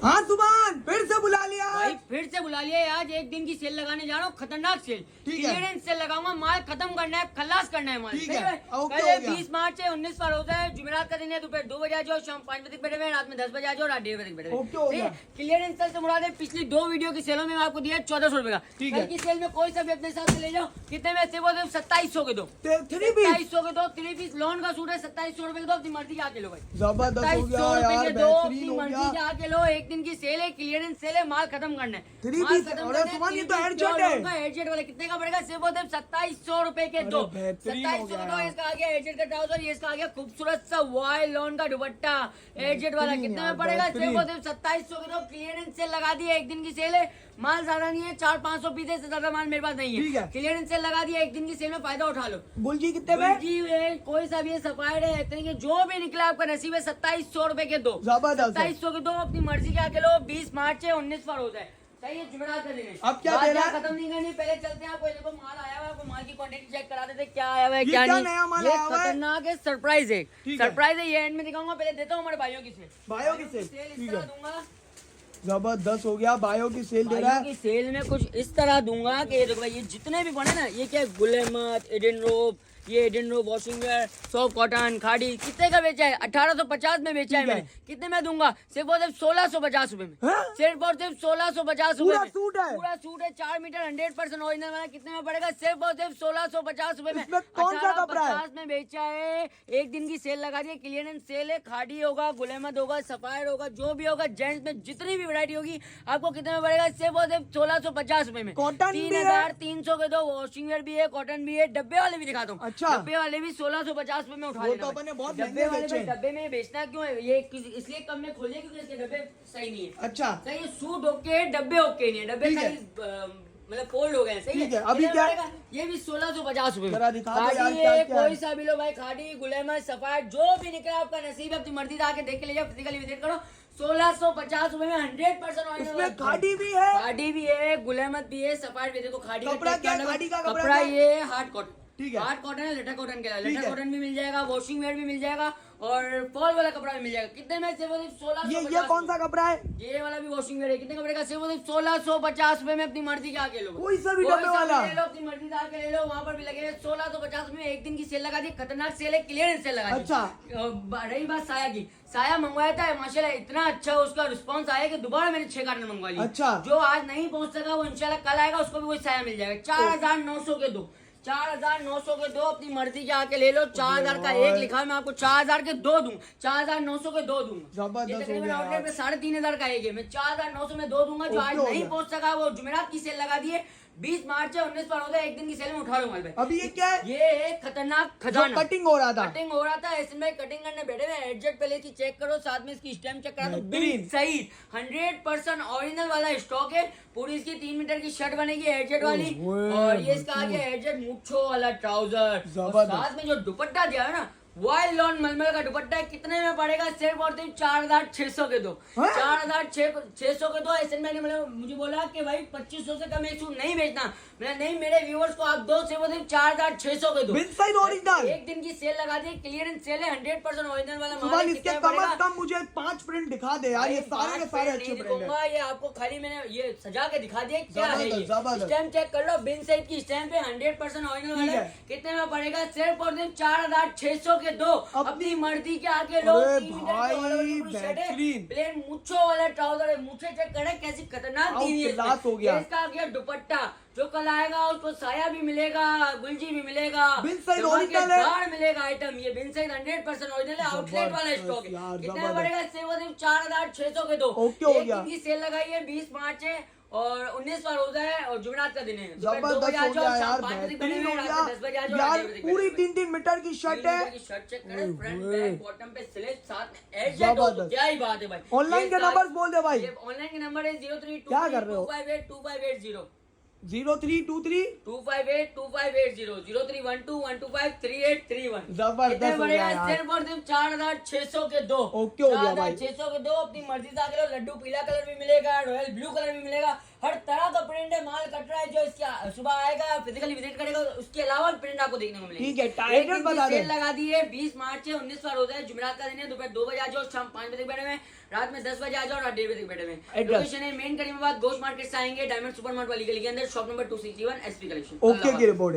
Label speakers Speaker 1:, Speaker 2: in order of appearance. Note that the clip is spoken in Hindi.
Speaker 1: हाँ सुभान, फिर से बुला लिया
Speaker 2: भाई फिर से बुला लिया। आज एक दिन की सेल लगाने जा रहा हूँ, खतरनाक सेल, क्लियरेंस सेल लगाऊंगा। माल खत्म करना है, खलास करना है माल। पहले 20 मार्च है, 19 बार होता है, जुमेरात का दिन है। दोपहर 2 बजे आ जाओ, शाम 5 बजे तक बैठे हुए, रात में 10 बजे आ जाओ, रात 1:30 बजे बैठे हुए। क्लियरेंस सेल से मुराद है पिछली 2 वीडियो की सेलों में आपको दिया 1400 रुपए का। कल की सेल में कोई सा भी अपने साथ ले जाओ, कितने में से वो 2700 के दो, 2700 के दो। 3 पीस लॉन का सूट है, 2700 रुपए के दो। अपनी मर्जी के आके लो भाई, 2700 रुपए के दो, अपनी मर्जी के आके लो। एक दिन की सेल है, क्लियरेंस सेल है, माल खत्म करना है। हेडजेट वाले कितने का पड़ेगा? सिर्फ 2700 रुपए के दो, 2700 के दो। इसका आ गया हेडजेट का ट्राउजर, ये इसका आ गया खूबसूरत सा वाइल्ड लॉन का दुपट्टा हेडजेट वाला। कितने में पड़ेगा? सिर्फ 2700 के दो। क्लियरेंस सेल लगा दिया, एक दिन की सेल है, माल ज्यादा नहीं है, 400-500 पीस से ज्यादा माल मेरे पास नहीं है। क्लियरेंस सेल लगा दिया, एक दिन की सेल में फायदा उठा लो।
Speaker 1: गुलजी कितने में?
Speaker 2: गुलजी कोई सा भी है, सफायर है, इतने जो भी निकला आपका नसीब है। 2700 रुपए के दो, 2700 के दो, अपनी मर्जी के आके लो। 20 मार्च है, 19 पर होता है, सही है, जुमेरात का दिन है।
Speaker 1: अब क्या दे रहा है?
Speaker 2: खत्म नहीं करनी, पहले चलते हैं। आपको देखो माल आया हुआ है, आपको माल की क्वांटिटी चेक करा देते क्या आया हुआ है क्या नहीं।
Speaker 1: नया माल
Speaker 2: ये
Speaker 1: आया हुआ है?
Speaker 2: खतरनाक है, सरप्राइज है, सरप्राइज है। ये एंड में दिखाऊंगा, पहले देता हूँ हमारे भाइयों की सेल।
Speaker 1: भाइयों की सेल
Speaker 2: इस तरह दूंगा,
Speaker 1: जबरदस्त हो गया। भाइयों की सेल दे रहा है।
Speaker 2: की सेल में कुछ इस तरह दूंगा कि ये देखो भाई, ये जितने भी बने ना, ये क्या है, गुल अहमद, एडन रोब, ये एडन रोब वॉशिंग वेयर, सॉफ्ट कॉटन, खाड़ी, कितने का बेचा है? 1850 में बेचा है मैंने। कितने में दूंगा? सिर्फ और सिर्फ 1650 रुपए में, सिर्फ और सिर्फ 1650 रुपए में। पूरा सूट है, 4 मीटर 100% ओरिजिनल वाला। कितने में पड़ेगा? सिर्फ और सिर्फ 1650 रुपए में।
Speaker 1: कौन सा कपड़ा है?
Speaker 2: 1850 में बेचा है। एक दिन की सेल लगा दी है, क्लियरेंस सेल है। खाड़ी होगा, गुल अहमद होगा, सफायर होगा, जो भी होगा, जेंट्स में जितनी भी वैरायटी होगी, आपको कितने में पड़ेगा? सिर्फ और सिर्फ 1650 रुपए में। 3300 के दो। वॉशिंग वेयर भी है, कॉटन भी है, डब्बे वाले भी दिखाता हूँ।
Speaker 1: अच्छा,
Speaker 2: डब्बे वाले भी 1650 रुपए में उठा लेना। डब्बे वाले डब्बे में बेचना क्यों है? ये इसलिए कम में खोलिए क्योंकि इसके डब्बे सही नहीं है।
Speaker 1: अच्छा,
Speaker 2: सही है, सूट ओके, डब्बे ओके नहीं है, डब्बे मतलब फोल्ड हो गए। सही है,
Speaker 1: अभी क्या है?
Speaker 2: ये भी 1650 रुपए में।
Speaker 1: खाड़ी
Speaker 2: कोई सा भी लो भाई, खाड़ी, गुल अहमद, सफायर, जो भी निकला आपका नसीब है, अपनी मर्जी से आके देख के ले जाओ, फिजिकली विजिट करो। 1650 रुपए में 100%
Speaker 1: इसमें खाड़ी भी है,
Speaker 2: खाड़ी भी है, गुल अहमद भी है, सफायर भी। देखो खाड़ी
Speaker 1: कपड़ा क्या? खाड़ी का
Speaker 2: कपड़ा ये हार्ड कॉटन,
Speaker 1: हार्ड
Speaker 2: कॉटन है, लेटर कॉटन के लेटर कॉटन भी मिल जाएगा, वॉशिंग वेयर भी मिल जाएगा, और फॉल वाला कपड़ा भी मिल जाएगा। कितने में? सिर्फ 1650।
Speaker 1: ये कौन सा कपड़ा है?
Speaker 2: ये वाला भी वॉशिंग वेयर है। कितने का पड़ेगा? सिर्फ 1650 रुपए में। अपनी मर्जी के आके लो,
Speaker 1: कोई सा भी डब्बे वाला
Speaker 2: ले लो, अपनी मर्जी से आके ले लो। वहाँ पर भी लगे 1650 में। एक दिन की सेल लगा दी, खतरनाक सेल है, क्लियरेंस सेल लगा दी।
Speaker 1: अच्छा,
Speaker 2: रही बात साया की, साया मंगवाया था, माशाल्लाह इतना अच्छा उसका रिस्पांस आया कि दोबारा मैंने 6 कार्टन मंगवा लिया। अच्छा, जो आज नहीं पहुंच सका वो इंशाल्लाह कल आएगा, उसको भी वही साया मिल जाएगा। 4900 के दो, 4900 के दो, अपनी मर्जी के आके ले लो। 4000 का एक लिखा है, मैं आपको 4000 के दो दूं, 4900 के दो दूंगा। आउटलेट में 3500 का एक है, मैं 4900 में दो दूंगा। जो आज नहीं पहुंच सका वो जुमेरात की सेल लगा दी है। 20 मार्च है, 19 पर होता है, एक दिन की सेल में उठा लो माल भाई।
Speaker 1: अभी ये क्या है?
Speaker 2: ये है खतरनाक खजाना।
Speaker 1: कटिंग हो रहा था,
Speaker 2: कटिंग हो रहा था, इसमें कटिंग करने बैठे हुए। एडजेट पहले की चेक करो, साथ में इसकी स्टैम्प चेक करा दो, बिल्कुल सही 100% ओरिजिनल वाला स्टॉक है। पूरी इसकी 3 मीटर की शर्ट बनेगी एडजेट वाली, और ये इसका आगे एडजेट मूछो वाला ट्राउजर, साथ में जो दुपट्टा दिया है ना, वाइल्ड लॉन मलमल का दुपट्टा है। कितने में पड़ेगा? सिर्फ और सिर्फ 4600 के दो, 4600 के दो। ऐसे मैंने मुझे बोला कि भाई 2500 से कम एक सूट नहीं बेचना। मैंने नहीं, मेरे व्यूअर्स को आप दो, सिर्फ 4600 के दो। एक दिन की सेल लगा दी, क्लियरेंस सेल है, 100% ओरिजिनल वाला माल।
Speaker 1: इसके कम से कम मुझे 5 प्रिंट दिखा दे यार, ये सारे के सारे अच्छे प्रिंट हैं।
Speaker 2: ये आपको खाली मैंने ये सजा के दिखा दिया क्या है। ये स्टैम्प चेक कर लो, बिन साइड की स्टैम्प है, 100% ओरिजिनल वाला है। कितने में पड़ेगा? सिर्फ और सिर्फ 4600 के दो, अपनी मर्जी के आके लो। प्लेन मुच्छो वाला ट्राउजर है, मुच्छे चेक करे कैसी खतरनाक दी है। इसका आ गया दुपट्टा, जो कल आएगा उसको साया भी मिलेगा, गुलजी भी मिलेगा, मिलेगा आइटम। ये बिन साइड 100% ओरिजिनल है, आउटलेट वाला स्टॉक है। कितने में पड़ेगा? सिर्फ 4600 के दो। एक दिन की सेल लगाई है, 20 मार्च है और 19 बार होता है, और जुमेरात का दिन है।
Speaker 1: जबरदस्त हो गया यार, बेहतरीन हो गया यार। पूरी 3-3 मीटर की शर्ट है,
Speaker 2: शर्ट चेक करें, front back bottom pay slip, साथ में एडजेट हो, तो क्या ही बात है भाई।
Speaker 1: ऑनलाइन के नंबर बोल दे भाई।
Speaker 2: ऑनलाइन के नंबर है 0323
Speaker 1: क्या कर रहे हो?
Speaker 2: 25825880,
Speaker 1: 0323
Speaker 2: 25825880, 0312125381।
Speaker 1: जबरदस्त हो गया यार।
Speaker 2: सिर्फ और सिर्फ 4600 के दो,
Speaker 1: ओके हो गया भाई।
Speaker 2: 4600 के दो, अपनी मर्जी से आके लो। लड्डू पीला कलर भी मिलेगा, रॉयल ब्लू कलर भी मिलेगा, हर तरह का प्रिंट है, माल कट रहा है, जो इसके सुबह आएगा फिजिकली विजिट करेगा उसके अलावा प्रिंट आपको देखने को मिलेगा।
Speaker 1: ठीक है, टाइटल बता दे।
Speaker 2: सेल लगा दी है 20 मार्च से 19वां रोजा है, जुमेरात का दिन है, दोपहर 2 बजे आ जाओ, शाम 5 बजे तक बैठे हुए, रात में 10 बजे आ जाओ, रात 1:30 बजे तक बैठे हुए। लोकेशन है मेन करीमाबाद, गोश्त मार्केट से आएंगे, डायमंड सुपर मार्ट वाली गली के अंदर, shop number 261 SP collection.
Speaker 1: Okay की रिपोर्ट।